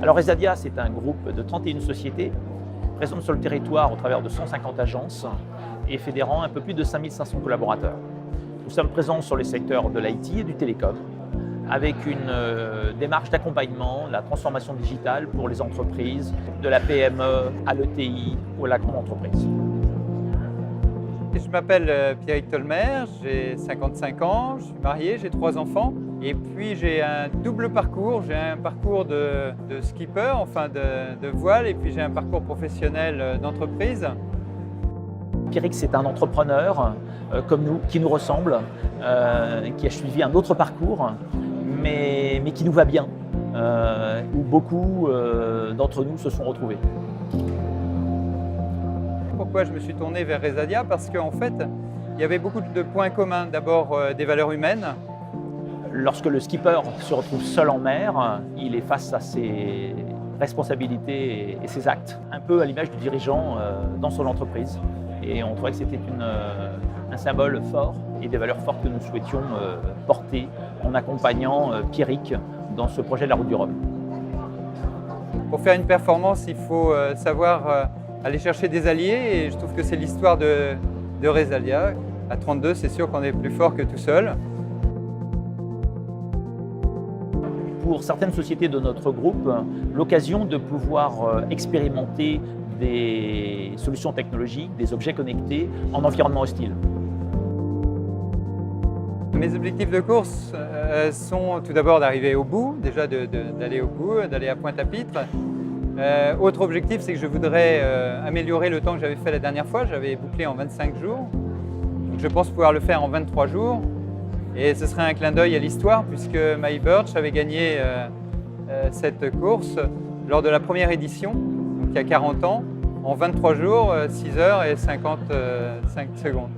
Alors Resadia, c'est un groupe de 31 sociétés présentes sur le territoire au travers de 150 agences et fédérant un peu plus de 5500 collaborateurs. Nous sommes présents sur les secteurs de l'IT et du télécom, avec une démarche d'accompagnement, la transformation digitale pour les entreprises, de la PME à l'ETI ou à la grande entreprise. Je m'appelle Pierrick Tolmer, j'ai 55 ans, je suis marié, j'ai 3 enfants. Et puis j'ai un double parcours, j'ai un parcours de skipper, enfin de voile, et puis j'ai un parcours professionnel d'entreprise. Pierrick, c'est un entrepreneur comme nous, qui nous ressemble, qui a suivi un autre parcours, mais qui nous va bien, où beaucoup d'entre nous se sont retrouvés. Pourquoi je me suis tourné vers Resadia? Parce qu'en fait, il y avait beaucoup de points communs. D'abord, des valeurs humaines. Lorsque le skipper se retrouve seul en mer, il est face à ses responsabilités et ses actes, un peu à l'image du dirigeant dans son entreprise. Et on trouvait que c'était un symbole fort et des valeurs fortes que nous souhaitions porter en accompagnant Pierrick dans ce projet de la Route du Rhum. Pour faire une performance, il faut savoir aller chercher des alliés, et je trouve que c'est l'histoire de Resadia. À 32, c'est sûr qu'on est plus fort que tout seul. Pour certaines sociétés de notre groupe, l'occasion de pouvoir expérimenter des solutions technologiques, des objets connectés en environnement hostile. Mes objectifs de course sont tout d'abord d'arriver au bout, déjà d'aller au bout, d'aller à Pointe-à-Pitre. Autre objectif, c'est que je voudrais améliorer le temps que j'avais fait la dernière fois. J'avais bouclé en 25 jours. Donc je pense pouvoir le faire en 23 jours. Et ce serait un clin d'œil à l'histoire, puisque My Birch avait gagné cette course lors de la première édition, donc il y a 40 ans, en 23 jours, 6 heures et 55 secondes.